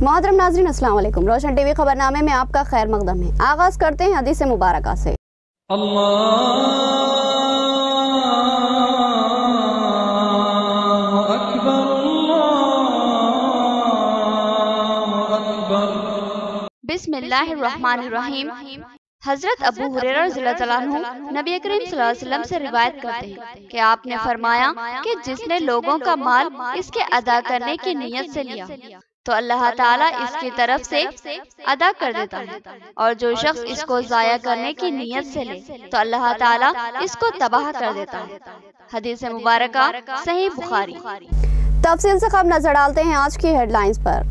मोहतरम नाज़रीन, अस्सलाम वालेकुम। रोशन टीवी खबरनामे में आपका खैर मकदम है। आगाज करते हैं हदीस मुबारका से। बिस्मिल्लाहिर्रहमानिर्रहीम। हजरत अबू हुरैरा रज़ियल्लाहु अन्हु नबी करीम सल्लल्लाहु अलैहि वसल्लम से रिवायत करते हैं कि आपने फरमाया कि जिसने लोगों का माल इसके अदा करने की नीयत से लिया तो अल्लाह ताला इसकी तरफ से अदा कर देता है, और जो शख्स इसको जाया करने की नीयत से ले तो अल्लाह ताला इसको तबाह कर देता है। हदीस मुबारका सही बुखारी। तफसील से खबर नजर डालते हैं आज की हेडलाइंस पर।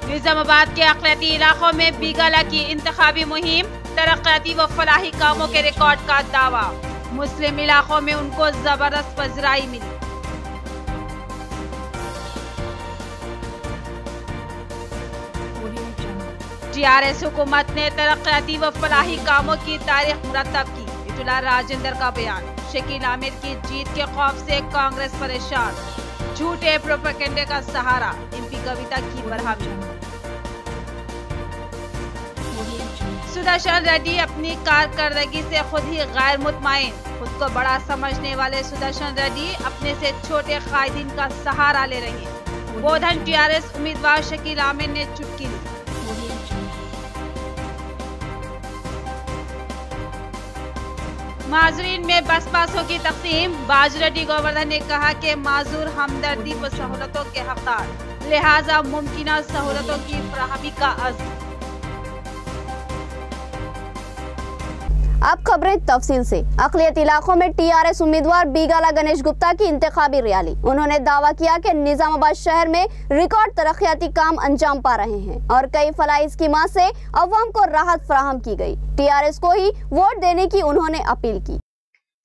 निजामाबाद के अक़लियती इलाकों में बीगाला की इंतखाबी मुहिम, तरक्याती व फलाही कामों के रिकॉर्ड का दावा। मुस्लिम इलाकों में उनको जबरदस्त पज़राई मिली। टीआरएस हुकूमत ने तरक्याती व फलाही कामों की तारीख मुरतब की। इतुला राजेंद्र का बयान। शकील आमिर की जीत के खौफ से कांग्रेस परेशान। झूठे प्रोपेगेंडे का सहारा, एमपी कविता की बरहमी। सुदर्शन रेड्डी अपनी कारकर्दगी से खुद ही गैर मुतमईन। खुद को बड़ा समझने वाले सुदर्शन रेड्डी अपने से छोटे कायदीन का सहारा ले रहे हैं। बोधन टीआरएस उम्मीदवार शकील आमिर ने चुटकी ली। माजूरीन में बस पासों की तकसीम। बाजरेड्डी गोवर्धन ने कहा कि माजूर हमदर्दी व सहूलतों के हकदार, लिहाजा मुमकिन सहूलतों की फराहमी का अज़्म। अब खबरें तफसील से। अक़लियती इलाकों में टीआरएस उम्मीदवार बीगाला गणेश गुप्ता की इंतखाबी रैली। उन्होंने दावा किया कि निजामाबाद शहर में रिकॉर्ड तरक्याती काम अंजाम पा रहे हैं और कई फलाही स्कीमात से अवाम को राहत फराहम की गई। टीआरएस को ही वोट देने की उन्होंने अपील की।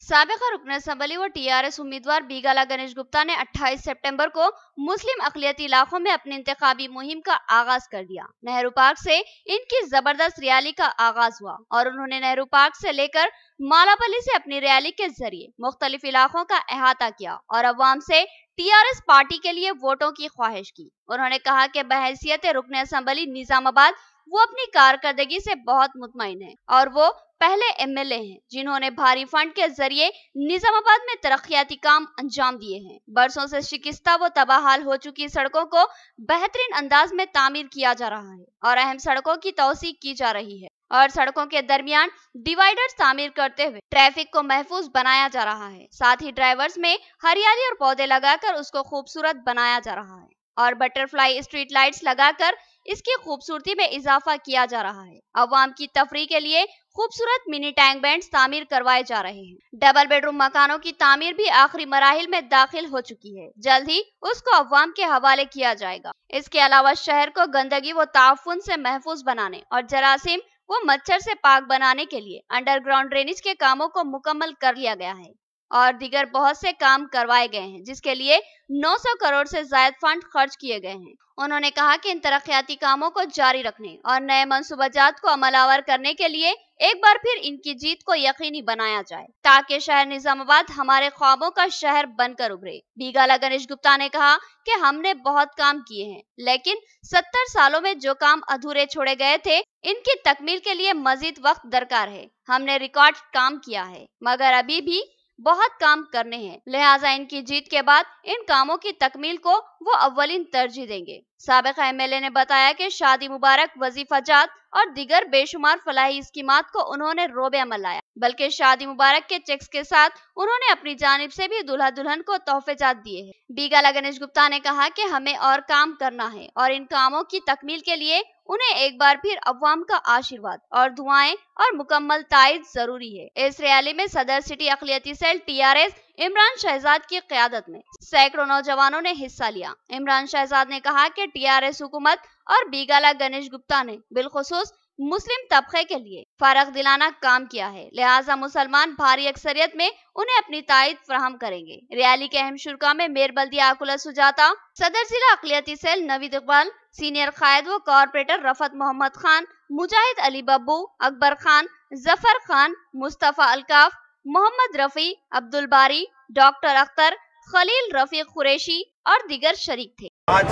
साबिक़ा रुकन असम्बली व टीआरएस उम्मीदवार बीगाला गणेश गुप्ता ने 28 सितंबर को मुस्लिम अक़लियती इलाकों में अपनी इंतखाबी मुहिम का आगाज कर दिया। नेहरू पार्क से इनकी जबरदस्त रैली का आगाज हुआ और उन्होंने नेहरू पार्क से लेकर मालापल्ली से अपनी रैली के जरिए मुख्तलिफ इलाकों का अहाता किया और अवाम से टीआरएस पार्टी के लिए वोटों की ख्वाहिश की। उन्होंने कहा कि बहैसियत रुकन असम्बली निजामाबाद वो अपनी कारकर्दगी से बहुत मुतमईन है और वो पहले एमएलए हैं जिन्होंने भारी फंड के जरिए निजामाबाद में तरक्याती काम अंजाम दिए हैं। बरसों से शिकस्ता व तबाहाल हो चुकी सड़कों को बेहतरीन अंदाज में तामीर किया जा रहा है और अहम सड़कों की तौसीक की जा रही है और सड़कों के दरमियान डिवाइडर्स तामीर करते हुए ट्रैफिक को महफूज बनाया जा रहा है। साथ ही ड्राइवर्स में हरियाली और पौधे लगाकर उसको खूबसूरत बनाया जा रहा है और बटरफ्लाई स्ट्रीट लाइट्स लगाकर इसकी खूबसूरती में इजाफा किया जा रहा है। अवाम की तफरीह के लिए खूबसूरत मिनी टैंक बैंड्स तामीर करवाए जा रहे हैं। डबल बेडरूम मकानों की तामीर भी आखिरी मराहिल में दाखिल हो चुकी है। जल्द ही उसको अवाम के हवाले किया जाएगा। इसके अलावा शहर को गंदगी व ताफुन से महफूज बनाने और जरासीम व मच्छर से पाक बनाने के लिए अंडरग्राउंड ड्रेनेज के कामों को मुकम्मल कर लिया गया है और दीगर बहुत से काम करवाए गए हैं, जिसके लिए 900 करोड़ से ज्यादा फंड खर्च किए गए हैं। उन्होंने कहा कि इन तरक्याती कामों को जारी रखने और नए मंसूबाजात को अमलावर करने के लिए एक बार फिर इनकी जीत को यकीनी बनाया जाए ताकि शहर निजामाबाद हमारे ख्वाबों का शहर बनकर उभरे। बीगाला गणेश गुप्ता ने कहा कि हमने बहुत काम किए हैं, लेकिन 70 सालों में जो काम अधूरे छोड़े गए थे इनकी तकमील के लिए मजीद वक्त दरकार है। हमने रिकॉर्ड काम किया है मगर अभी भी बहुत काम करने हैं, लिहाजा इनकी जीत के बाद इन कामों की तकमील को वो अव्वलीन तरजीह देंगे। साबिक़ा एमएलए ने बताया कि शादी मुबारक, वजीफाजात और दीगर बेशुमार फलाही स्कीमात को उन्होंने रोबे अमल लाया, बल्कि शादी मुबारक के चेक्स के साथ उन्होंने अपनी जानिब से भी दूल्हा दुल्हन को तोहफेजात दिए हैं। बीगाला गणेश गुप्ता ने कहा कि हमें और काम करना है और इन कामों की तकमील के लिए उन्हें एक बार फिर अवाम का आशीर्वाद और दुआएं और मुकम्मल ताईद जरूरी है। इस रैली में सदर सिटी अक़लियती सेल टीआरएस इमरान शहजाद की क़यादत में सैकड़ों नौजवानों ने हिस्सा लिया। इमरान शहजाद ने कहा कि टीआरएस हुकूमत और बीगाला गणेश गुप्ता ने बिलखुसूस मुस्लिम तबके के लिए फर्क दिलाना काम किया है, लिहाजा मुसलमान भारी अक्सरियत में उन्हें अपनी ताईद फराहम करेंगे। रैली के अहम शुरा में मेयर बल्दिया आकुला सुजाता, सदर जिला अक़लियती सेल नवीद इकबाल, सीनियर कायद व कॉरपोरेटर रफत मोहम्मद खान, मुजाहिद अली बब्बू, अकबर खान, जफर खान, मुस्तफ़ा अलकाफ, मोहम्मद रफी, अब्दुल बारी, डॉक्टर अख्तर, खलील रफीक कुरैशी और दीगर शरीक थे। आज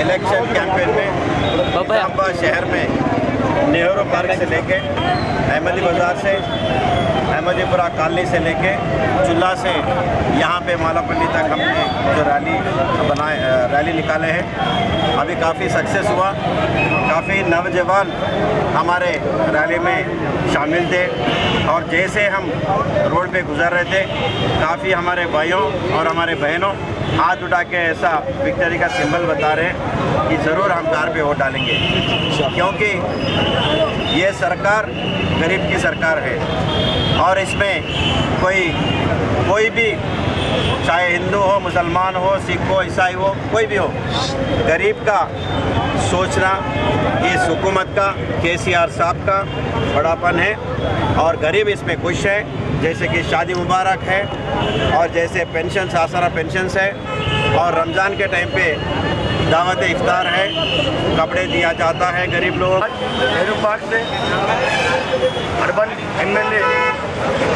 इलेक्शन कैंपेन में इस्लामाबाद शहर में नेहरू पार्क से लेके अहमदी बाजार से अहमदीपुरा कॉलोनी से लेके चुल्ला से यहाँ पे मालापल्ली तक हमने जो रैली निकाले हैं। अभी काफ़ी सक्सेस हुआ, काफ़ी नौजवान हमारे रैली में शामिल थे और जैसे हम रोड पे गुजर रहे थे काफ़ी हमारे भाइयों और हमारे बहनों हाथ उठा के ऐसा विक्ट्री का सिंबल बता रहे हैं कि ज़रूर हम कार पे वोट डालेंगे, क्योंकि ये सरकार गरीब की सरकार है और इसमें कोई भी चाहे हिंदू हो, मुसलमान हो, सिख हो, ईसाई हो, कोई भी हो, गरीब का सोचना इस हुकूमत का, केसीआर साहब का बड़ापन है और गरीब इसमें खुश है। जैसे कि शादी मुबारक है और जैसे पेंशन आसरा पेंशन है और रमज़ान के टाइम पे दावत इफ्तार है, कपड़े दिया जाता है गरीब लोग। नेहरू पार्क से अर्बन एमएलए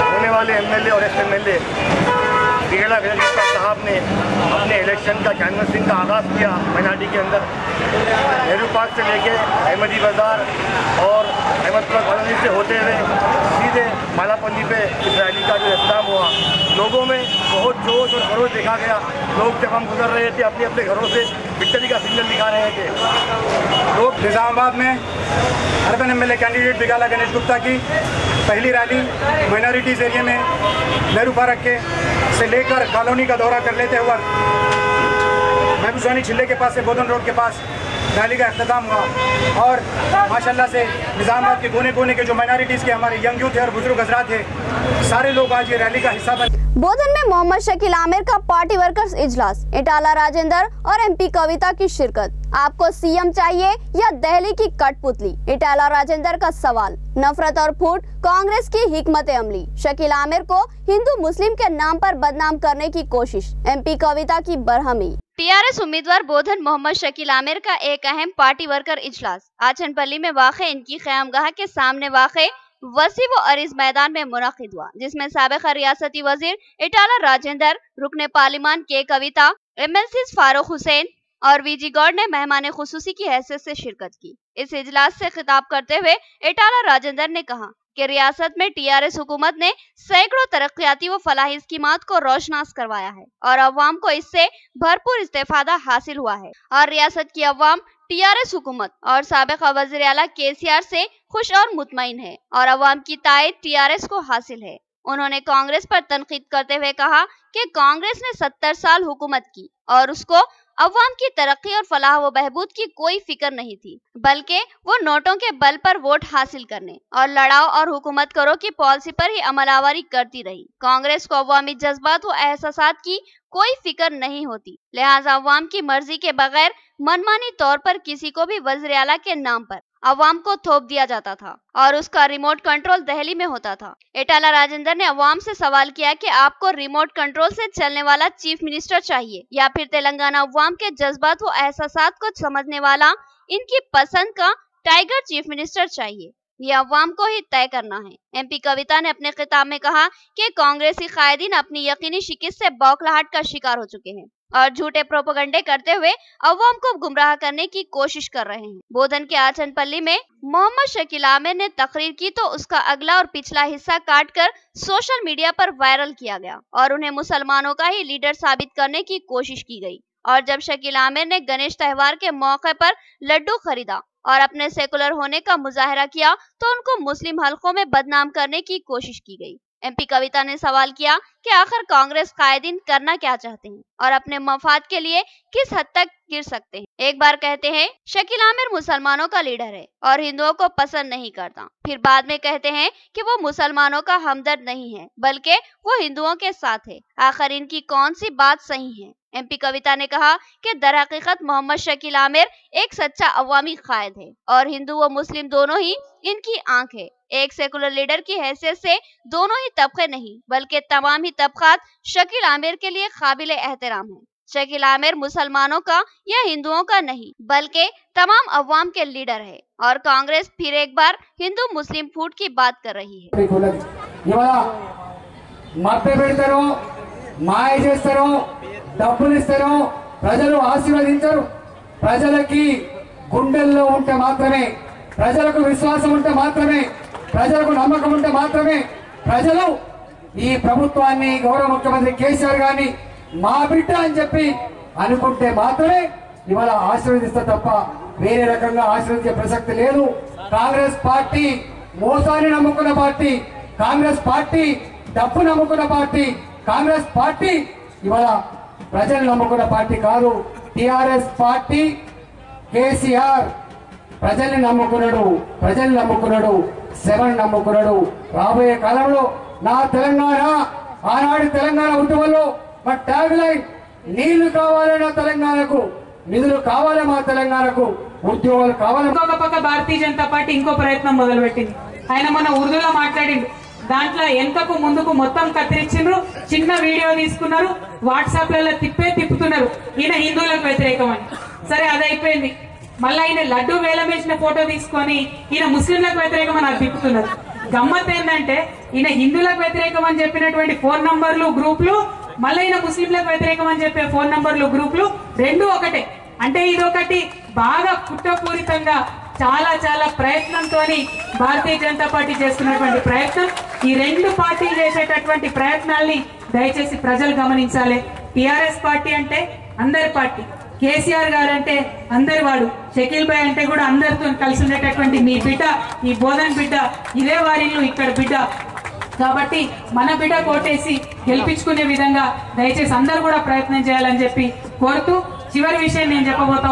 होने वाले एमएलए और एक्स-एमएलए बीगाला गणेश गुप्ता साहब ने अपने इलेक्शन का कैनवसिंग का आगाज़ किया माइनॉरिटी के अंदर। नेहरू पार्क से लेके अहमदी बाज़ार और अहमदपुरा कॉलोनी से होते हुए सीधे मालापल्ली पे इस रैली का जो इख्तिताम हुआ, लोगों में बहुत जोश और खरोश देखा गया। लोग जब हम गुजर रहे थे अपने अपने घरों से विक्ट्री का सिग्नल दिखा रहे थे। लोग निज़ामाबाद में urban MLA candidate Bigala Ganesh Gupta की पहली रैली माइनॉरिटीज़ एरिया में नेहरू पार्क के से लेकर कॉलोनी का दौरा कर लेते हुए महबूबानी छिल्ले के पास से बोधन रोड के पास रैली का इख्तिताम हुआ और माशाल्लाह से निज़ामाबाद के कोने कोने के जो माइनॉरिटीज़ के हमारे यंग यूथ और बुजुर्ग हजरात थे, सारे लोग आज ये रैली का हिस्सा बने। बोधन में मोहम्मद शकील आमिर का पार्टी वर्कर्स इजलास, इटाला राजेंद्र और एमपी कविता की शिरकत। आपको सीएम चाहिए या दिल्ली की कठपुतली, इटाला राजेंद्र का सवाल। नफरत और फूट कांग्रेस की हिकमत अमली, शकील आमिर को हिंदू मुस्लिम के नाम पर बदनाम करने की कोशिश, एमपी कविता की बरहमी। टीआरएस उम्मीदवार बोधन मोहम्मद शकील आमिर का एक अहम पार्टी वर्कर इजलास आचनपल्ली में वाक़ इनकी क़यामगाह के सामने वाक़ वसी व अरीज मैदान में मुनक़िद हुआ, जिसमें साबिक़ा रियासती वजीर इटाला राजेंद्र, रुकने पार्लिमान के कविता, एमएलसी फारूक हुसैन और वीजी गौड़ ने मेहमान खुसूसी की हैसियत से शिरकत की। इस इजलास से खिताब करते हुए इटाला राजेंद्र ने कहा कि रियासत में टीआरएस हुकूमत ने सैकड़ों तरक्याती व फलाही स्कीमात को रोशनास करवाया है और अवाम को इससे भरपूर इस्तेफादा हासिल हुआ है और रियासत की अवाम टीआरएस हुकूमत और साबिक़ा वज़ीर आला केसीआर से खुश और मुतमईन है और अवाम की तायद टीआरएस को हासिल है। उन्होंने कांग्रेस पर तनकीद करते हुए कहा कि कांग्रेस ने 70 साल हुकूमत की और उसको अवाम की तरक्की और फलाह व बहबूद की कोई फिक्र नहीं थी, बल्कि वो नोटों के बल पर वोट हासिल करने और लड़ाओ और हुकूमत करो की पॉलिसी पर ही अमलावरी करती रही। कांग्रेस को अवामी जज्बात व एहसासात की कोई फिक्र नहीं होती, लिहाजा अवाम की मर्जी के बगैर मनमानी तौर पर किसी को भी वज़ीर आला के नाम पर अवाम को थोप दिया जाता था और उसका रिमोट कंट्रोल दिल्ली में होता था। इटाला राजेंद्र ने अवाम से सवाल किया कि आपको रिमोट कंट्रोल से चलने वाला चीफ मिनिस्टर चाहिए या फिर तेलंगाना अवाम के जज्बात व एहसासात को समझने वाला इनकी पसंद का टाइगर चीफ मिनिस्टर चाहिए, ये अवाम को ही तय करना है। एमपी कविता ने अपने खिताब में कहा कि कांग्रेसी कायदीन अपनी यकीनी शिकस्त से बौखलाहट का शिकार हो चुके हैं और झूठे प्रोपेगेंडे करते हुए अवाम को गुमराह करने की कोशिश कर रहे हैं। बोधन के आचनपल्ली में मोहम्मद शकील आमिर ने तकरीर की तो उसका अगला और पिछला हिस्सा काटकर सोशल मीडिया पर वायरल किया गया और उन्हें मुसलमानों का ही लीडर साबित करने की कोशिश की गई। और जब शकील आमिर ने गणेश त्योहार के मौके पर लड्डू खरीदा और अपने सेकुलर होने का मुजाहरा किया तो उनको मुस्लिम हलकों में बदनाम करने की कोशिश की गई। एमपी कविता ने सवाल किया कि आखिर कांग्रेस कायदीन करना क्या चाहते हैं और अपने मफाद के लिए किस हद तक गिर सकते हैं। एक बार कहते हैं शकील आमिर मुसलमानों का लीडर है और हिंदुओं को पसंद नहीं करता, फिर बाद में कहते हैं कि वो मुसलमानों का हमदर्द नहीं है बल्कि वो हिंदुओं के साथ है। आखिर इनकी कौन सी बात सही है। एमपी कविता ने कहा कि दरहकीकत मोहम्मद शकील आमिर एक सच्चा अवामी कायद है और हिंदू व मुस्लिम दोनों ही इनकी आंख है। एक सेकुलर लीडर की हैसियत से दोनों ही तबके नहीं बल्कि तमाम ही तबकात शकील आमिर के लिए काबिल एहतराम है। शकील आमिर मुसलमानों का या हिंदुओं का नहीं बल्कि तमाम अवाम के लीडर है और कांग्रेस फिर एक बार हिंदू मुस्लिम फूट की बात कर रही है। మాయ చేస్తారో డబ్బులు ఇస్తారో ప్రజలు ఆశీర్వదించరు. ప్రజలకి గుండెల్లో ఉంటే మాత్రమే, ప్రజలకు విశ్వాసం ఉంటే మాత్రమే, ప్రజలకు నమ్మకం ఉంటే మాత్రమే ప్రజలు ఈ ప్రభుత్వాన్ని గౌరవ ముఖ్యమంత్రి కేసీఆర్ గారిని మా బిడ్డ అని చెప్పి అనుకుంటే మాత్రమే ఇవాళ ఆశీర్వదిస్తా తప్ప వేరే రకంగా ఆశీర్వదించే ప్రసక్తి లేదు. కాంగ్రెస్ పార్టీ మోసాన్ని నమ్ముకున్న పార్టీ, కాంగ్రెస్ పార్టీ డబ్బు నమ్ముకున్న పార్టీ, కాంగ్రెస్ పార్టీ ఇవాళ ప్రజలు నమ్ముకున్న పార్టీ కాదు. టిఆర్ఎస్ పార్టీ కేసీఆర్ ప్రజల్ని నమ్ముకున్నాడు, శవన్ నమ్ముకున్నాడు. రాబోయే కాలంలో నా తెలంగాణ, ఆనాడు తెలంగాణ ఉద్యమంలో మా ట్యాగ్ లైన్ నీళ్లు కావాలి నా తెలంగాణకు, నిధులు కావాలి మా తెలంగాణకు, ఉద్యోగాలు కావాలి. ఇంకొక పక్క భారతీయ జనతా పార్టీ ఇంకో ప్రయత్నం మొదలుపెట్టింది. ఆయన మొన్న ఉర్దూలో మాట్లాడిండు, దాంట్లో వెనకకు ముందుకు మొత్తం కత్తిరించిండ్రు, చిన్న వీడియో తీసుకున్నారు, వాట్సాప్ లలో తిప్పుతున్నారు ఈయన హిందువులకు వ్యతిరేకం అని. సరే అది అయిపోయింది. మళ్ళీ ఆయన లడ్డు వేలం వేసిన ఫోటో తీసుకొని ఈయన ముస్లింలకు వ్యతిరేకం అని అది తిప్పుతున్నారు. గమ్మత్ ఏంటంటే ఈయన హిందువులకు వ్యతిరేకం అని చెప్పినటువంటి ఫోన్ నంబర్లు గ్రూపులు, మళ్ళీ ఈయన ముస్లింలకు వ్యతిరేకం అని చెప్పే ఫోన్ నంబర్లు గ్రూపులు రెండు ఒకటే. అంటే ఇదొకటి బాగా కుట్రపూరితంగా చాలా ప్రయత్నంతో భారతీయ జనతా పార్టీ చేస్తున్నటువంటి ప్రయత్నం. ఈ రెండు పార్టీలు చేసేటటువంటి ప్రయత్నాల్ని దయచేసి ప్రజలు గమనించాలి. టిఆర్ఎస్ పార్టీ అంటే అందరి పార్టీ, కేసీఆర్ గారు అంటే అందరి వాడు, షకీల్ భాయ్ అంటే కూడా అందరితో కలిసి ఉండేటటువంటి మీ బిడ్డ, ఈ బోధన్ బిడ్డ, ఇదే వారిల్లు ఇక్కడ బిడ్డ. కాబట్టి మన బిడ్డ కోటేసి గెలిపించుకునే విధంగా దయచేసి అందరూ కూడా ప్రయత్నం చేయాలని చెప్పి కోరుతూ చివరి విషయం నేను చెప్పబోతా.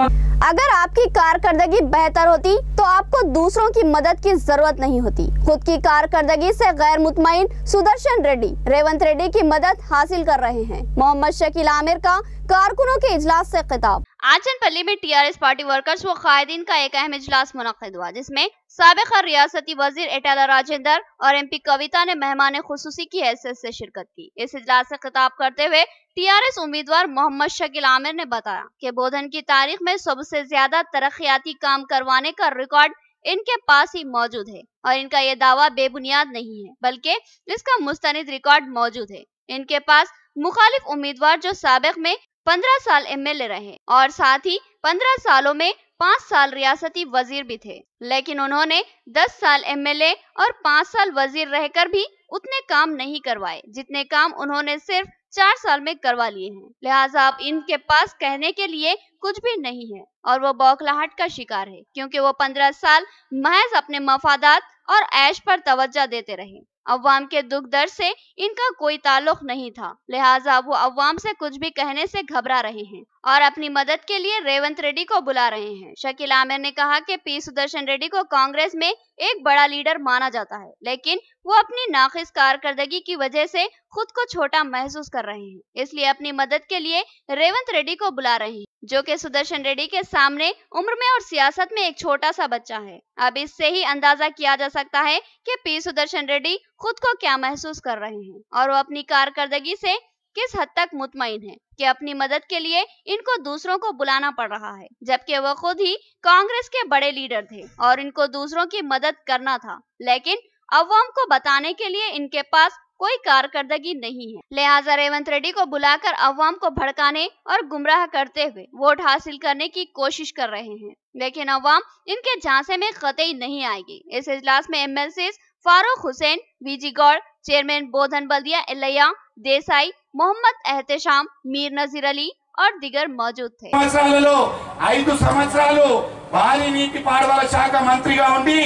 अगर आपकी कारकर्दगी बेहतर होती तो आपको दूसरों की मदद की जरूरत नहीं होती। खुद की कारकर्दगी से गैर मुतमईन सुदर्शन रेड्डी रेवंत रेड्डी की मदद हासिल कर रहे हैं। मोहम्मद शकील आमिर का कारकुनों के इजलास से खिताब। आज जनपल्ली में टीआरएस पार्टी वर्कर्स व कायदीन का एक अहम इजलास मुनक्किद हुआ, जिसमें साबिक़ा रियासती वजीर एटाला राजेंद्र और एमपी कविता ने मेहमान खुसूसी की हैसियत से शिरकत की। इस इजलास से खिताब करते हुए टीआरएस उम्मीदवार मोहम्मद शकील आमिर ने बताया कि बोधन की तारीख में सबसे ज्यादा तरक्याती काम करवाने का रिकॉर्ड इनके पास ही मौजूद है और इनका ये दावा बेबुनियाद नहीं है, बल्कि इसका मुस्तनिद रिकॉर्ड मौजूद है। इनके पास मुखालिफ उम्मीदवार जो साबिक़ में 15 साल एमएलए रहे और साथ ही 15 सालों में 5 साल रियासती वजीर भी थे, लेकिन उन्होंने 10 साल एमएलए और 5 साल वजीर रहकर भी उतने काम नहीं करवाए जितने काम उन्होंने सिर्फ 4 साल में करवा लिए हैं। लिहाजा अब इनके पास कहने के लिए कुछ भी नहीं है और वो बौखलाहट का शिकार है, क्योंकि वो 15 साल महज अपने मफादात और ऐश पर तवज्जो देते रहे। अवाम के दुख दर्द से इनका कोई ताल्लुक नहीं था, लिहाजा वो अवाम से कुछ भी कहने से घबरा रहे हैं और अपनी मदद के लिए रेवंत रेड्डी को बुला रहे हैं। शकील आमिर ने कहा कि पी सुदर्शन रेड्डी को कांग्रेस में एक बड़ा लीडर माना जाता है, लेकिन वो अपनी नाक़िस कारकर्दगी की वजह से खुद को छोटा महसूस कर रहे हैं, इसलिए अपनी मदद के लिए रेवंत रेड्डी को बुला रहे हैं, जो कि सुदर्शन रेड्डी के सामने उम्र में और सियासत में एक छोटा सा बच्चा है। अब इससे ही अंदाजा किया जा सकता है कि पी सुदर्शन रेड्डी खुद को क्या महसूस कर रहे हैं और वो अपनी कारकर्दगी से किस हद तक मुतमईन है कि अपनी मदद के लिए इनको दूसरों को बुलाना पड़ रहा है, जबकि वो खुद ही कांग्रेस के बड़े लीडर थे और इनको दूसरों की मदद करना था, लेकिन अवाम को बताने के लिए इनके पास कोई कारकर्दगी नहीं है। लिहाजा रेवंत रेड्डी को बुलाकर अवाम को भड़काने और गुमराह करते हुए वोट हासिल करने की कोशिश कर रहे हैं, लेकिन अवाम इनके झांसे में कतई नहीं आएगी। इस इजलास में MLCs Farooq Hussain, VG Goud, chairman Bodhan बल्दिया इलैया देसाई, मोहम्मद एहतेशाम, मीर नजीर अली और दिगर मौजूद थे। 5 సంవత్సరాలు భారీ నీటి పారుదల శాఖ మంత్రిగా ఉండి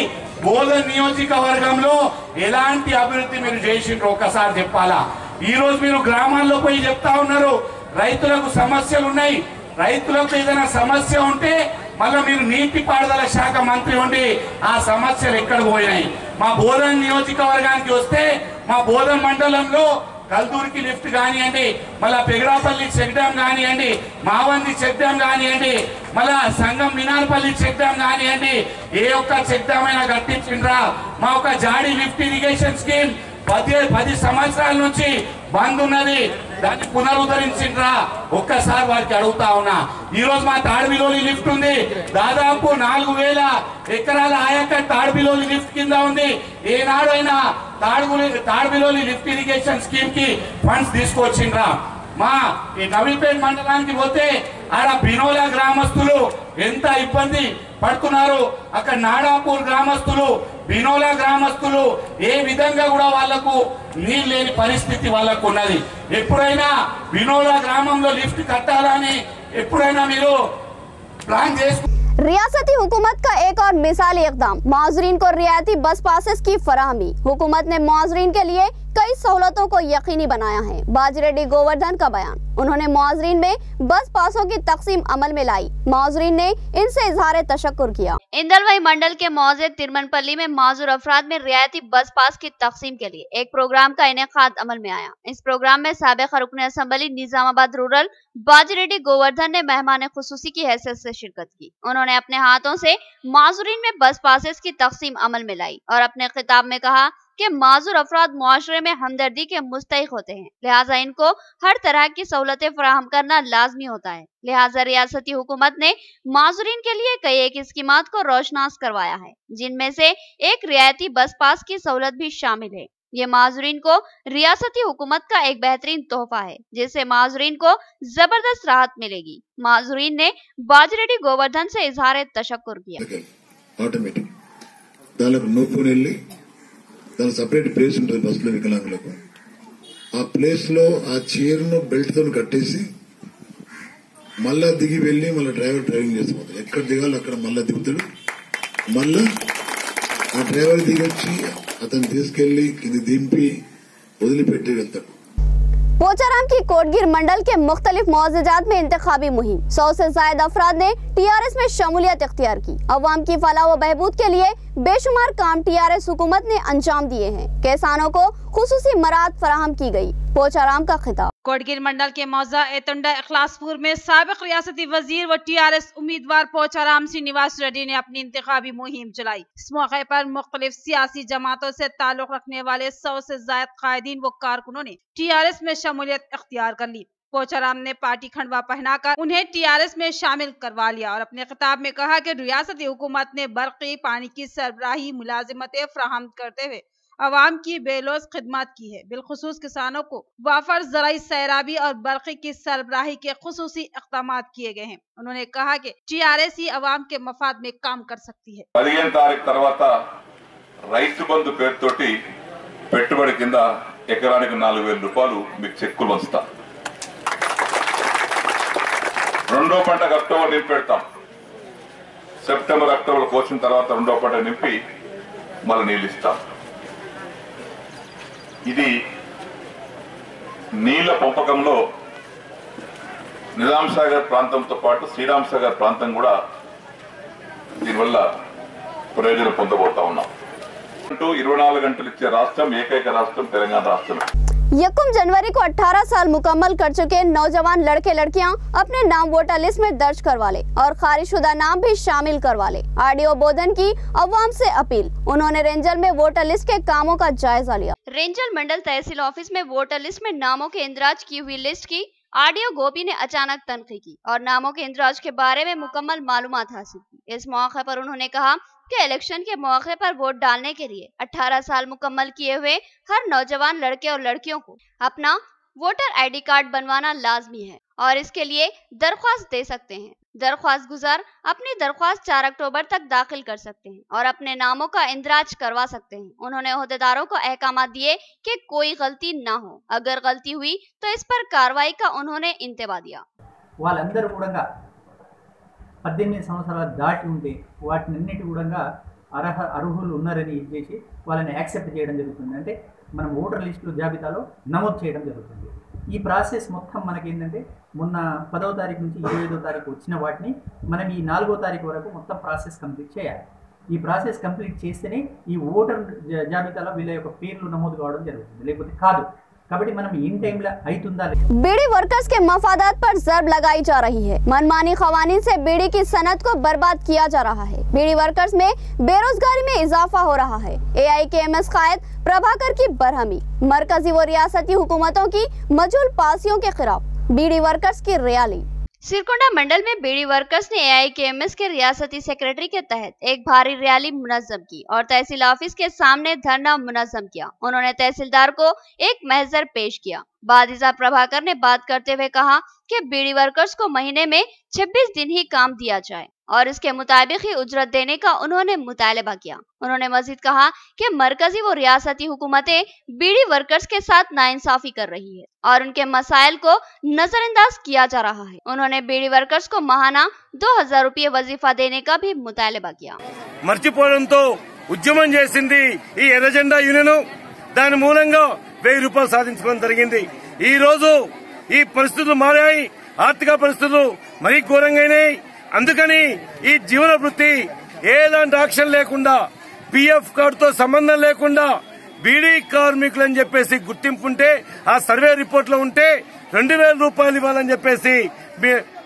బోధన్ నియోజకవర్గంలో ఎలాంటి అభివృద్ధి మీరు చేసిండ్రో ఒకసారి చెప్పాలా? ఈ రోజు మీరు గ్రామాల్లో పోయి చెప్తా ఉన్నారు రైతులకు సమస్యలు ఉన్నాయి, రైతులకు ఏదైనా సమస్య ఉంటే మళ్ళీ మీరు నీటి పారుదల శాఖ మంత్రి ఉండి ఆ సమస్యలు ఎక్కడ పోయినాయి? మా బోధన్ నియోజకవర్గానికి వస్తే మా బోధన్ మండలంలో కల్దూరికి లిఫ్ట్ కానివ్వండి, మళ్ళా పెగడాపల్లి చెక్ డ్యామ్ కానివ్వండి, మావంది చెక్ డ్యామ్ కానివ్వండి, మళ్ళా సంగం మినార్పల్లి చెక్ డ్యామ్ కానివ్వండి, ఏ ఒక్క చెక్ డ్యామ్ అయినా కట్టించిండ్రా? మా ఒక జాడి లిఫ్ట్ ఇరిగేషన్ స్కీమ్ 10 సంవత్సరాల నుంచి బంద్ ఉన్నది, దాన్ని పునరుద్ధరించిండ్రా? ఒక్కసారి వారికి అడుగుతా ఉన్నా. ఈ రోజు మా తాడ్బిలోలి లిఫ్ట్ ఉంది, దాదాపు 4000 ఎకరాల ఆయక తాడ్బిలోలి లిఫ్ట్ కింద ఉంది. ఏనాడైనా తాడ్బిలోలి లిఫ్ట్ ఇరిగేషన్ స్కీమ్ కి ఫండ్స్ తీసుకొచ్చిండ్రా? మా ఈ నవీపేట మండలానికి పోతే ఆడ బినోలా గ్రామస్తులు ఎంత ఇబ్బంది పడుతున్నారు. అక్కడ నాడాపూర్ గ్రామస్తులు, బినోలా గ్రామస్తులు ఏ విధంగా కూడా వాళ్లకు నీళ్ళు లేని పరిస్థితి వాళ్ళకు ఉన్నది. ఎప్పుడైనా బినోలా గ్రామంలో లిఫ్ట్ కట్టాలని ఎప్పుడైనా మీరు प्लान रियासती हुकूमत का एक और मिसाली इक़दाम, माज़रीन को रियायती बस पासेस की फराहमी। हुकूमत ने माज़रीन के लिए कई सहूलतों को यकीनी बनाया है। बाजिरेड्डी गोवर्धन का बयान। उन्होंने माज़रीन में बस पासों की तकसीम अमल में लाई। माज़रीन ने इनसे इजहार तशक्कुर किया। इंदलवाई मंडल के मौजे तिरमनपल्ली में माजूर अफराद में रियायती बस पास की तकसीम के लिए एक प्रोग्राम का इनेकाद अमल में आया। इस प्रोग्राम में साबिक़ रुकन असम्बली निजामाबाद रूरल बाजिरेड्डी गोवर्धन ने मेहमान खुसूसी की हैसियत से शिरकत की। उन्होंने अपने हाथों से माज़ूरीन में बस पासेस की तकसीम अमल में लाई और अपने खिताब में कहा कि माजूर अफराद मुआशरे में हमदर्दी के मुस्तहिक होते हैं, लिहाजा इनको हर तरह की सहूलतें फराहम करना लाजमी होता है। लिहाजा रियासती हुकूमत ने माजूरीन के लिए कई एक स्कीमात को रोशनास करवाया है, जिनमें से एक रियायती बस पास की सहूलत भी शामिल है। ये माजूरीन को रियासती हुकूमत का एक बेहतरीन तोहफा है, जिससे माजूरीन को जबरदस्त राहत मिलेगी। माजूरीन ने बाजिरेड्डी गोवर्धन से इजहार तशक्कुर किया। దాని సపరేట్ ప్లేస్ ఉంటుంది బస్సులో వికలాంగులకు. ఆ ప్లేస్ లో ఆ చైర్ను బెల్ట్ తో కట్టేసి మళ్ళా దిగి వెళ్లి మళ్ళీ డ్రైవింగ్ చేస్తాడు. ఎక్కడ దిగాలో అక్కడ మళ్ళా దిగుతాడు. మళ్ళా ఆ డ్రైవర్ దిగొచ్చి అతను తీసుకెళ్లి కింద దింపి వదిలిపెట్టి వెళ్తాడు. पोचाराम की कोटगिर मंडल के मुख्तलिफ मौज़ाजात में इंतखाबी मुहिम, 100 से ज़ायद अफराद ने TRS में शमूलियत इख्तियार की। अवाम की फलाह व बहबूद के लिए बेशुमार काम TRS हुकूमत ने अंजाम दिए हैं। किसानों को खुसूसी मराहत फराहम की गई। पोचाराम का खिताब। कोटगिर मंडल के मौजा एतुंडा इखलासपुर में साबिक रियासती वजीर व TRS उम्मीदवार पोचाराम श्रीनिवास रेड्डी ने अपनी इंतखाबी मुहिम चलाई। इस मौके पर मुख्तलिफ सियासी जमातों से ताल्लुक रखने वाले 100 से ज़ायद कायदीन व कारकुनों ने TRS में शमूलियत इख्तियार कर ली। पोचाराम ने पार्टी खंडवा पहनाकर उन्हें TRS में शामिल करवा लिया और अपने खिताब में कहा कि रियासती हुकूमत ने बर्क़ी पानी की सरबराही मुलाजिमतें फराहम करते हुए अवाम की बेलोस खिदमत की है। बिलखुसूस किसानों को वाफर ज़राई सैराबी और बर्क़ी की सरबराही के खुसूसी इक़दामात किए गए हैं। उन्होंने कहा कि TRS ही अवाम के मफाद में काम कर सकती है। 15 తారీఖు తర్వాత రైతు బంధు పేరుతోటి పెట్టుబడి కింద ఎకరానికి 4000 రూపాయలు మీకు చెక్కులు వస్తా. రెండో పంటకు అక్టోబర్ నింపి పెడతాం. సెప్టెంబర్ అక్టోబర్ కోసిన తర్వాత రెండో పంట నింపి మళ్ళీ నీళ్ళు ఇస్తాం. ఇది నీళ్ల పంపకంలో నిజాం సాగర్ ప్రాంతంతో పాటు శ్రీరామ్ సాగర్ ప్రాంతం కూడా దీనివల్ల ప్రయోజనం పొందబోతా ఉన్నాం. 24 గంటలు ఇచ్చే రాష్ట్రం ఏకైక రాష్ట్రం తెలంగాణ రాష్ట్రం. 1 जनवरी को 18 साल मुकम्मल कर चुके नौजवान लड़के लड़कियां अपने नाम वोटर लिस्ट में दर्ज करवा ले और खारिजशुदा नाम भी शामिल करवा ले। आरडीओ बोधन की अवाम से अपील। उन्होंने रेंजल में वोटर लिस्ट के कामों का जायजा लिया। रेंजल मंडल तहसील ऑफिस में वोटर लिस्ट में नामों के इंदराज की हुई लिस्ट की आरडीओ गोपी ने अचानक तनखी की और नामों के इंदराज के बारे में मुकम्मल मालूमात हासिल की। इस मौके पर उन्होंने कहा कि इलेक्शन के मौके पर वोट डालने के लिए 18 साल मुकम्मल किए हुए हर नौजवान लड़के और लड़कियों को अपना वोटर आईडी कार्ड बनवाना लाजमी है और इसके लिए दरख्वास्त दे सकते हैं। दरख्वास्त गुजार अपनी दरख्वास्त 4 अक्टूबर तक दाखिल कर सकते हैं और अपने नामों का इंदराज करवा सकते हैं। उन्होंने ओहदेदारों को अहकाम दिए कि कोई गलती ना हो, अगर गलती हुई तो इस पर कार्रवाई का उन्होंने इंतबा दिया। వాళ్ళందరూ కూడా 18 సంవత్సరాలు దాటి ఉంటే వాటినన్నిటి కూడా అర్హులు ఉన్నారని చేసి వాళ్ళని యాక్సెప్ట్ చేయడం జరుగుతుంది. అంటే మనం ఓటర్ లిస్టులో జాబితాలో నమోదు చేయడం జరుగుతుంది. ఈ ప్రాసెస్ మొత్తం మనకి ఏంటంటే మొన్న 10వ తారీఖు నుంచి 25వ తారీఖు వచ్చిన వాటిని మనం ఈ 4వ తారీఖు వరకు మొత్తం ప్రాసెస్ కంప్లీట్ చేయాలి. ఈ ప్రాసెస్ కంప్లీట్ చేస్తేనే ఈ ఓటర్ జాబితాలో వీళ్ళ యొక్క పేర్లు నమోదు కావడం జరుగుతుంది, లేకపోతే కాదు. కాబట్టి మనం ఇన్ టైంలో అవుతుందా? बीड़ी वर्कर्स के मफादात पर ज़र्ब लगाई जा रही है। मनमानी क़वानीन से बीड़ी की सनत को बर्बाद किया जा रहा है। बीड़ी वर्कर्स में बेरोजगारी में इजाफा हो रहा है। AIKMS कायद प्रभाकर की बरहमी। मरकजी व रियासती हुकूमतों की मजूल पासियों के खिलाफ बीड़ी वर्कर्स की रैली। सिरकुंडा मंडल में बीड़ी वर्कर्स ने AIKMS के रियासती सेक्रेटरी के तहत एक भारी रैली मुनज़्ज़म की और तहसील ऑफिस के सामने धरना मुनज़्ज़म किया। उन्होंने तहसीलदार को एक महजर पेश किया। बादिजा प्रभाकर ने बात करते हुए कहा कि बीड़ी वर्कर्स को महीने में 26 दिन ही काम दिया जाए और इसके मुताबिक ही उजरत देने का उन्होंने मुतालबा किया। उन्होंने मजीद कहा कि मरकजी व रियासती हुकूमतें बीड़ी वर्कर्स के साथ नाइंसाफी कर रही है और उनके मसाइल को नजरअंदाज किया जा रहा है। उन्होंने बीड़ी वर्कर्स को माहाना 2000 रुपये वजीफा देने का भी मुतालबा किया। మర్చిపోవడంతో ఉద్యమం చేసింది ఈ ఎర్రజెండా యూనియన్. దాని మూలంగా 1000 రూపాయలు సాధించుకోవడం జరిగింది. ఈ రోజు ఈ పరిస్థితులు మారాయి. ఆర్థిక పరిస్థితులు మరీ ఘోరంగాయినాయి. అందుకని ఈ జీవన వృత్తి ఏలాంటి యాక్షన్ లేకుండా PF కార్డుతో సంబంధం లేకుండా బీడీ కార్మికులు అని చెప్పేసి గుర్తింపుంటే ఆ సర్వే రిపోర్ట్ లో ఉంటే 2000 రూపాయలు ఇవ్వాలని చెప్పేసి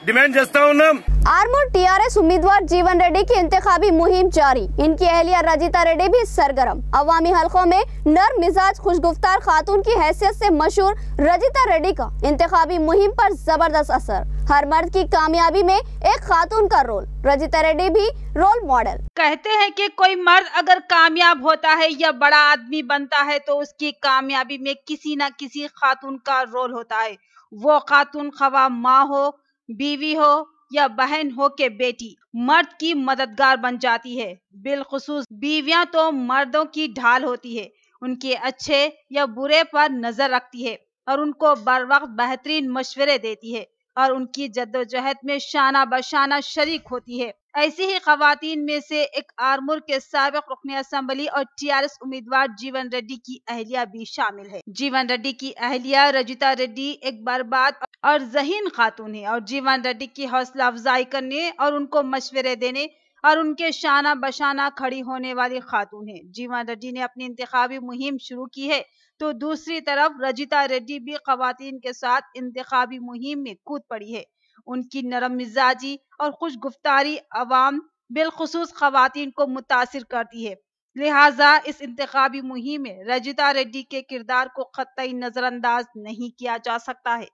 डिमांड చేస్తా ఉన్నాం। आर्मूर TRS उम्मीदवार जीवन रेड्डी की इंतखाबी मुहिम जारी। इनकी अहलिया रजिता रेड्डी भी सरगर्म। अवामी हलकों में नर मिजाज खुशगुफ्तार खातून की हैसियत से मशहूर रजिता रेड्डी का इंतखाबी मुहिम पर जबरदस्त असर। हर मर्द की कामयाबी में एक खातून का रोल। रजिता रेड्डी भी रोल मॉडल। कहते हैं कि कोई मर्द अगर कामयाब होता है या बड़ा आदमी बनता है तो उसकी कामयाबी में किसी न किसी खातून का रोल होता है। वो खातून खवा माँ हो, बीवी हो या बहन हो के बेटी, मर्द की मददगार बन जाती है। बिलखुसूस बीवियां तो मर्दों की ढाल होती है, उनके अच्छे या बुरे पर नजर रखती है और उनको बर वक्त बेहतरीन मशवरे देती है और उनकी जद्दोजहद में शाना बशाना शरीक होती है। ऐसी ही खवातीन में से एक आरमूर के साबिक रुकन असेंबली और TRS उम्मीदवार जीवन रेड्डी की अहलिया भी शामिल है। जीवन रेड्डी की अहलिया रजिता रेड्डी एक बर्बाद और ज़हीन खातून है और जीवन रेड्डी की हौसला अफजाई करने और उनको मशवरे देने और उनके शाना बशाना खड़ी होने वाली खातून है। जीवन रेड्डी ने अपनी इंतखाबी मुहिम शुरू की है तो दूसरी तरफ रजिता रेड्डी भी खवातीन के साथ इंतखाबी मुहिम में कूद पड़ी है। उनकी नरम मिजाजी और खुश गुफ्तारी अवाम बिलखुसूस खवातीन को मुतासिर करती है। लिहाजा इस इंतखाबी मुहिम में रजिता रेड्डी के किरदार को कतई नजरअंदाज नहीं किया जा सकता है।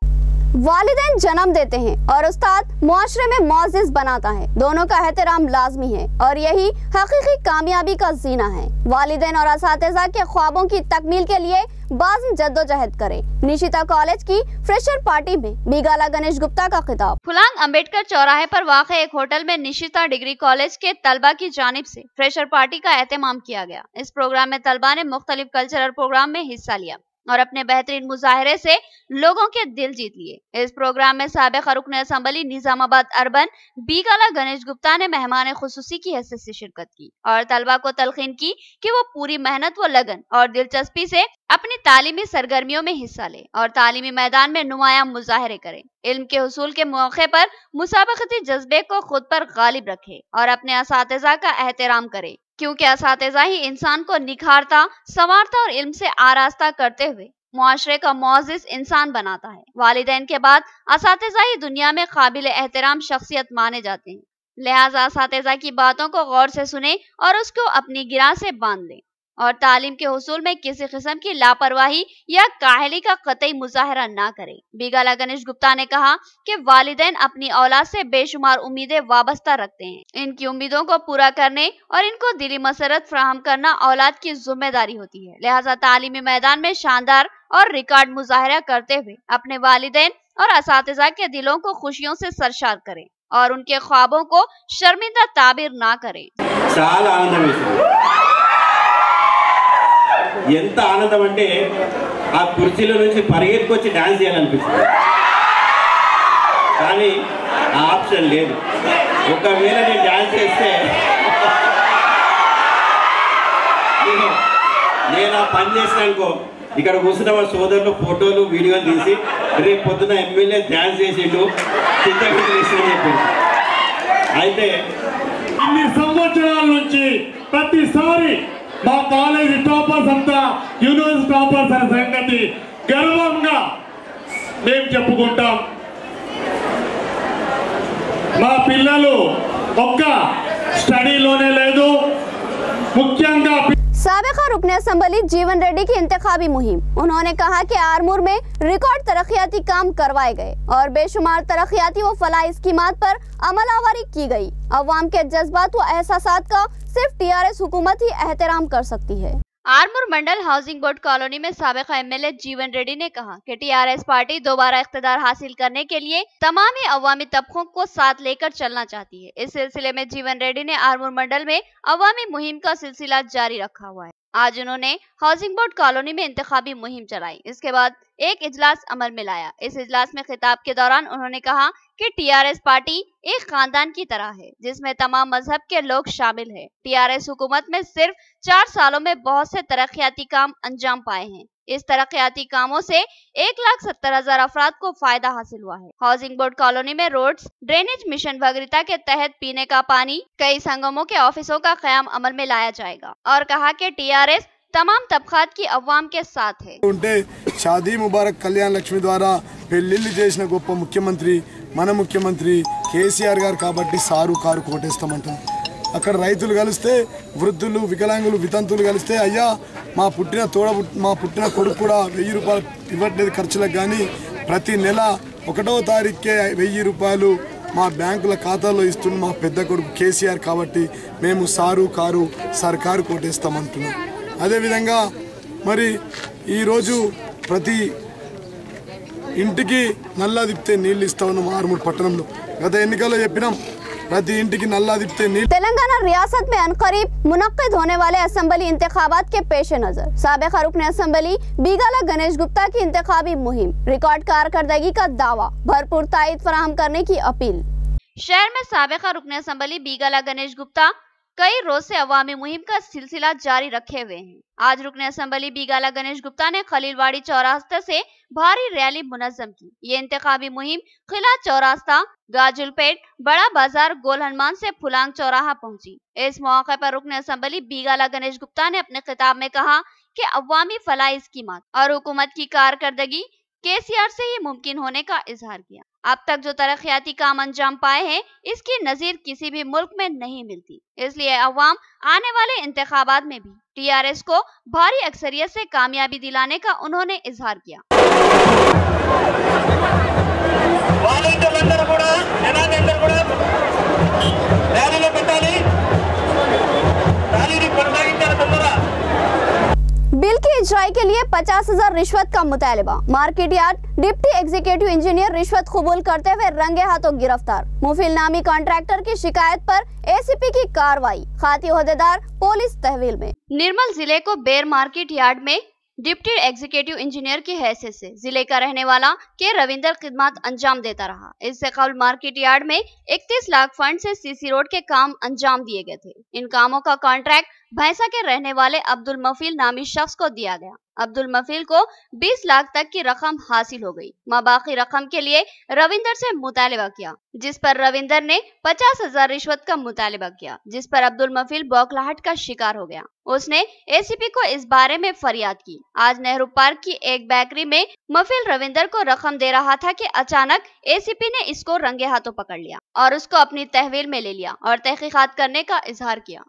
वालिदैन जन्म देते हैं और उस्ताद मुआशरे में मुअज़्ज़िज़ बनाता है। दोनों का एहतराम लाजमी है और यही हकीकी कामयाबी का जीना है। वालिदैन और असातिज़ा के ख्वाबों की तकमील के लिए बाज़म जद्दोजहद करें। निशिता कॉलेज की फ्रेशर पार्टी में बिगाला गणेश गुप्ता का खिताब। फुलांग अंबेडकर चौराहे पर वाक़ एक होटल में निशिता डिग्री कॉलेज के तलबा की जानिब से फ्रेशर पार्टी का एहतमाम किया गया। इस प्रोग्राम में तलबा ने मुख्तलिफ कल्चरल प्रोग्राम में हिस्सा लिया और अपने बेहतरीन मुजाहरे से लोगों के दिल जीत लिए। इस प्रोग्राम में साबिक रुकन असेंबली निजामाबाद अर्बन बिगाला गणेश गुप्ता ने मेहमान खुसूसी की हैसियत से शिरकत की और तलबा को तलकीन की कि वो पूरी मेहनत व लगन और दिलचस्पी से अपनी तालीमी सरगर्मियों में हिस्सा ले और तालीमी मैदान में नुमायां मुजाहरे करें। इल्म के हुसूल के मौके पर मुसाबकती जज्बे को खुद पर गालिब रखे और अपने असातिज़ा का एहतराम करे, क्योंकि असातिज़ा ही इंसान को निखारता, संवारता और इल्म से आरास्ता करते हुए मुआशरे का मुअज़्ज़िज़ इंसान बनाता है। वालिदैन के बाद असातिज़ा ही दुनिया में काबिल एहतराम शख्सियत माने जाते हैं। लिहाजा असातिज़ा की बातों को गौर से सुने और उसको अपनी गिरा से बांध लें और तालीम के हुसूल में किसी किस्म की लापरवाही या काहली का कतई मुजाहरा ना करें। बिगाला गणेश गुप्ता ने कहा कि वालिदैन अपनी औलाद से बेशुमार उम्मीदें वाबस्ता रखते हैं। इनकी उम्मीदों को पूरा करने और इनको दिली मसरत फराहम करना औलाद की जिम्मेदारी होती है। लिहाजा तालीमी मैदान में शानदार और रिकॉर्ड मुजाहरा करते हुए अपने वालिदैन और असातिज़ा के दिलों को खुशियों से सरशार करें और उनके ख्वाबों को शर्मिंदा ताबीर ना करें। ఎంత ఆనందం అంటే ఆ కుర్చీలో నుంచి పరిగెత్తుకొచ్చి డాన్స్ చేయాలనిపిస్తుంది, కానీ ఆ ఆప్షన్ లేదు. ఒకవేళ నేను డాన్స్ చేస్తే నేను ఆ పని చేసినానుకో ఇక్కడ కూర్చున్న వాళ్ళ సోదరులు ఫోటోలు వీడియోలు తీసి రేపు పొద్దున ఎమ్మెల్యే డాన్స్ చేసిండు చిత్తగిరి చేసిండు చెప్పి. అయితే ఇన్ని సంవత్సరాల నుంచి ప్రతిసారి మా కాలేజీ టాపర్స్ అంతా యూనివర్సిటీ టాపర్స్ అనే సంగతి గర్వంగా మేము చెప్పుకుంటాం. మా పిల్లలు ఒక్క స్టడీలోనే లేదు, ముఖ్యంగా साबिका रुकन असम्बली जीवन रेड्डी की इंतखाबी मुहिम। उन्होंने कहा कि आरमूर में रिकॉर्ड तरक्याती काम करवाए गए और बेशुमार तरक्याती व फलाही स्कीमात पर अमलावरी की गई। अवाम के जज्बात व एहसासात का सिर्फ टीआरएस हुकूमत ही एहतराम कर सकती है। आरमूर मंडल हाउसिंग बोर्ड कॉलोनी में साबिका एमएलए जीवन रेड्डी ने कहा कि टीआरएस पार्टी दोबारा इख्तिदार हासिल करने के लिए तमाम अवामी तबकों को साथ लेकर चलना चाहती है। इस सिलसिले में जीवन रेड्डी ने आरमूर मंडल में अवामी मुहिम का सिलसिला जारी रखा हुआ है। आज उन्होंने हाउसिंग बोर्ड कॉलोनी में इंतखाबी मुहिम चलाई। इसके बाद एक इजलास अमल में लाया। इस इजलास में खिताब के दौरान उन्होंने कहा कि टीआरएस पार्टी एक खानदान की तरह है जिसमें तमाम मजहब के लोग शामिल हैं। टीआरएस हुकूमत में सिर्फ 4 सालों में बहुत से तरक्याती काम अंजाम पाए हैं। इस तरक्याती कामों से 1,70,000 अफराद को फायदा हासिल हुआ है। हाउसिंग बोर्ड कॉलोनी में रोड्स, ड्रेनेज मिशन भगीरथा के तहत पीने का पानी, कई संगमों के ऑफिसों का क़याम अमल में लाया जाएगा और कहा कि टीआरएस तमाम तबकात की अवाम के साथ है। ఉంటే షాదీ ముబారక్ కళ్యాణ లక్ష్మి ద్వారా పెళ్లిళ్ళు చేసిన గొప్ప ముఖ్యమంత్రి మన ముఖ్యమంత్రి కేసీఆర్ గారు కాబట్టి సారు కారు కోటేస్తామంటాం। అక్కడ రైతులు కలిస్తే, వృద్ధులు, వికలాంగులు, వితంతులు కలిస్తే అయ్యా మా పుట్టిన కొడుకు కూడా 1000 రూపాయలు ఇవ్వట్లేదు ఖర్చులకు, కానీ ప్రతి నెల 1వ తారీఖుకే 1000 రూపాయలు మా బ్యాంకుల ఖాతాలో ఇస్తున్న మా పెద్ద కొడుకు కేసీఆర్ కాబట్టి మేము సారు కారు సర్కారు కోటేస్తామంటున్నాం। అదేవిధంగా మరి ఈరోజు ప్రతి ఇంటికి నల్లా దిప్తే నీళ్ళు ఇస్తా ఉన్నాం। ఆర్మూర్ పట్టణంలో గత ఎన్నికల్లో చెప్పినాం ప్రతి ఇంటికి నల్లా దిప్తే నీళ్ళు। तेलंगाना रियासत में अनकरीब मुनक्किद होने वाले असेंबली इंतखाबात के पेश नजर साबिका रुकन असेंबली बीगाला गणेश गुप्ता की इंतखाबी मुहिम, रिकॉर्ड कारकर्दगी का दावा, भरपूर ताईद फराहम करने की अपील। शहर में साबिका रुकन असेंबली बीगाला गणेश गुप्ता कई रोज से अवामी मुहिम का सिलसिला जारी रखे हुए हैं। आज रुकन असेंबली बीगाला गणेश गुप्ता ने खलीलवाड़ी चौरास्ते से भारी रैली मुनज़्ज़म की। ये इंतखाबी मुहिम किला चौरास्ता, गाजुलपेट, बड़ा बाजार, गोल हनुमान से फुलांग चौराहा पहुंची। इस मौके पर रुकन असेंबली बीगाला गणेश गुप्ता ने अपने खिताब में कहा कि अवामी फलाही स्कीमात और हुकूमत की कारकर्दगी केसीआर से ही मुमकिन होने का इजहार किया। अब तक जो तरक्याती काम अंजाम पाए हैं इसकी नजीर किसी भी मुल्क में नहीं मिलती। इसलिए अवाम आने वाले इंतखाबात में भी टीआरएस को भारी अक्सरियत से कामयाबी दिलाने का उन्होंने इजहार किया। बिल की इजराई के लिए 50,000 रिश्वत का मुतालिबा। Market yard deputy executive engineer रिश्वत कबूल करते हुए रंगे हाथों गिरफ्तार। मुफिल नामी कॉन्ट्रैक्टर की शिकायत पर एसीपी की कार्रवाई, खाती ओहदेदार पुलिस तहवील में। निर्मल जिले को बेर मार्केट यार्ड में डिप्टी एग्जीक्यूटिव इंजीनियर की हैसियत से जिले का रहने वाला के रविंदर खिदमत अंजाम देता रहा। इससे कबल मार्केट यार्ड में 31 लाख फंड से सीसी रोड के काम अंजाम दिए गए थे। इन कामों का कॉन्ट्रैक्ट भैंसा के रहने वाले अब्दुल मफील नामी शख्स को दिया गया। अब्दुल मफील को 20 लाख तक की रकम हासिल हो गई। बाकी रकम के लिए रविंदर से मुतालिबा किया, जिस पर रविंदर ने 50,000 रिश्वत का मुतालिबा किया, जिस पर अब्दुल मफील बौखलाहट का शिकार हो गया। उसने एसीपी को इस बारे में फरियाद की। आज नेहरू पार्क की एक बेकरी में मफील रविंदर को रकम दे रहा था कि अचानक एसीपी ने इसको रंगे हाथों पकड़ लिया और उसको अपनी तहवील में ले लिया और तहकीकात करने का इजहार किया।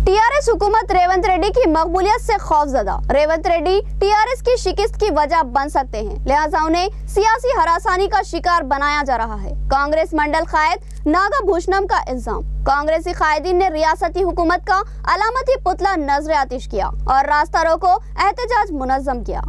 टीआरएस हुकूमत रेवंत रेड्डी की मकबूलियत से खौफजदा। रेवंत रेड्डी टीआरएस की शिकस्त की वजह बन सकते हैं, लिहाजा उन्हें सियासी हरासानी का शिकार बनाया जा रहा है। कांग्रेस मंडल कायद नागभूषणम का इल्जाम। कांग्रेसी कायदीन ने रियासती हुकूमत का अलामती पुतला नजर आतिश किया और रास्ता रोको एहतजाज मुनज़्ज़म किया।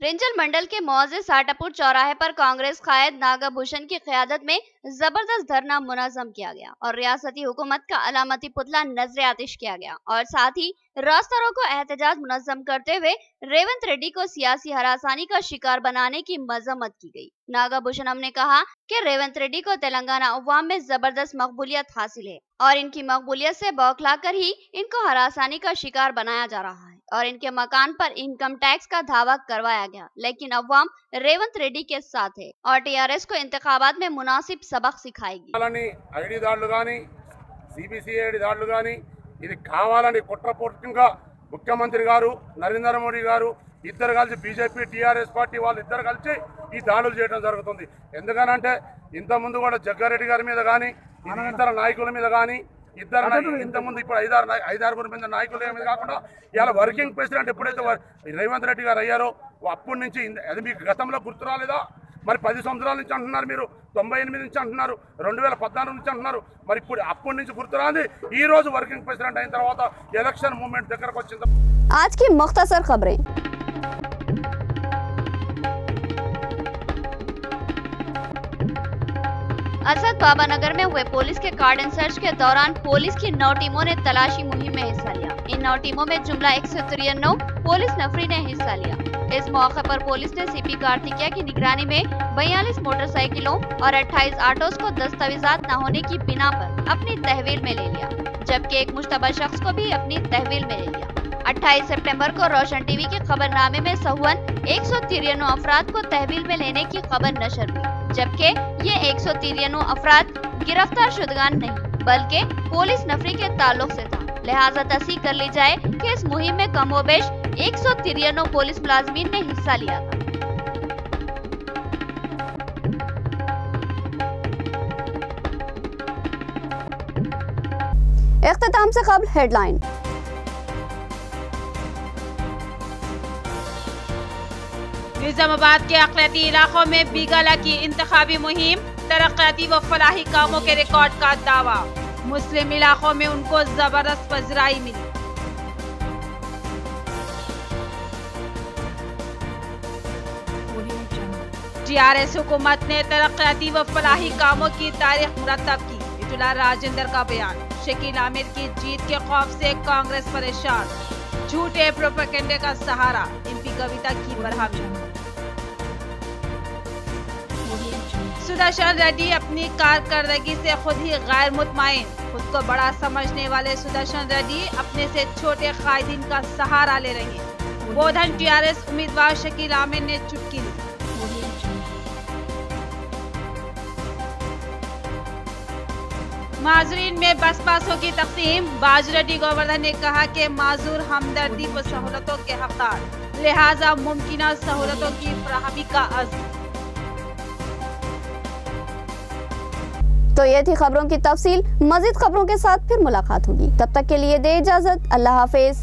रेंजल मंडल के मौजे साटापुर चौराहे पर कांग्रेस कायद नागभूषण की क़यादत में जबरदस्त धरना मुनज़्ज़म किया गया और रियासती हुकूमत का अलामती पुतला नजर आतिश किया गया और साथ ही रास्ता रोको एहतजाज मुनज़्ज़म करते हुए रेवंत रेड्डी को सियासी हरासानी का शिकार बनाने की मजम्मत की गई। नागभूषणम ने कहा कि रेवंत रेड्डी को तेलंगाना अवाम में जबरदस्त मकबूलियत हासिल है और इनकी मकबूलियत से बौखला कर ही इनको हरासानी का शिकार बनाया जा रहा है और इनके मकान पर इनकम टैक्स का दावा करवाया गया, लेकिन अवाम रेवंत रेड्डी के साथ है और टीआरएस को इंतखाबात में मुनासिब सबक सिखाएगी। ఐడి దాడులు కానీ సిబిసిఐడి దాడులు కానీ ఇది కావాలని కుట్రపూర్వకంగా ముఖ్యమంత్రి గారు నరేంద్ర మోడీ గారు ఇద్దరు కలిసి బీజేపీ టీఆర్ఎస్ పార్టీ వాళ్ళు ఇద్దరు కలిసి ఈ దాడులు చేయడం జరుగుతుంది. ఎందుకనంటే ఇంతకుముందు కూడా జగ్గారెడ్డి గారి మీద కానీ ఇతర నాయకుల మీద కానీ ఇంతకుముందు ఇప్పుడు ఐదారుగురి మీద నాయకుల మీద కాకుండా ఇవాళ వర్కింగ్ ప్రెసిడెంట్ ఎప్పుడైతే రేవంత్ రెడ్డి గారు అయ్యారో అప్పటి నుంచి అది మీకు గతంలో గుర్తు రాలేదా? మరి 10 సంవత్సరాల నుంచి అంటున్నారు, మీరు 98 నుంచి అంటున్నారు, 2014 నుంచి అంటున్నారు. మరి ఇప్పుడు అప్పటి నుంచి గుర్తురాంది ఈ రోజు వర్కింగ్ ప్రెసిడెంట్ అయిన తర్వాత ఎలక్షన్ మూవ్మెంట్ దగ్గరకు వచ్చింది. आज की मुख्तसर खबरें। असद बाबा नगर में हुए पुलिस के कार्डन सर्च के दौरान पुलिस की 9 टीमों ने तलाशी मुहिम में हिस्सा लिया। इन 9 टीमों में जुमला 193 पुलिस नफरी ने हिस्सा लिया। इस मौके पर पुलिस ने सीपी कार्तिकेया की निगरानी में 42 मोटरसाइकिलों और 28 ऑटोस को दस्तावेजात न होने की बिना पर अपनी तहवील में ले लिया, जबकि एक मुश्तबा शख्स को भी अपनी तहवील में ले लिया। 28 सितंबर को रोशन टीवी के खबरनामे में सहुवन 193 अफराद को तहवील में लेने की खबर नशर हुई, जबकि ये 193 अफराद गिरफ्तार शुदगान नहीं बल्कि पुलिस नफरी के ताल्लुक से था। लिहाजा तस्दीक कर ली जाए कि इस मुहिम में कमोबेश 193 पुलिस मुलाजमीन ने हिस्सा लिया था। इख्तिताम से कबल हेडलाइन। निजामाबाद के अक़लियती इलाकों में बीगाला की इंतखाबी मुहिम, तरक्याती व फलाही कामों के रिकॉर्ड का दावा। मुस्लिम इलाकों में उनको जबरदस्त पज़राई मिली। टीआरएस हुकूमत ने तरक्याती व फलाही कामों की तारीख मुरतब की, इतुला राजेंद्र का बयान। शकील आमिर की जीत के खौफ से कांग्रेस परेशान, झूठे प्रोपेगेंडे का सहारा, एमपी कविता की बरहमी। सुदर्शन रेड्डी अपनी कारकर्दगी से खुद ही गैर मुतमईन। खुद को बड़ा समझने वाले सुदर्शन रेड्डी अपने से छोटे कायदीन का सहारा ले रहे हैं। बोधन टीआरएस उम्मीदवार शकील आमिर ने चुटकी ली। माजूरीन में बस पासों की तकसीम, बाजरेड्डी गोवर्धन ने कहा कि माजूर हमदर्दी व सहूलतों के हकदार, लिहाजा मुमकिना सहूलतों की फराहमी का अज़्म। तो ये थी खबरों की तफसील। मजीद खबरों के साथ फिर मुलाकात होगी, तब तक के लिए दे इजाजत। अल्लाह हाफिज।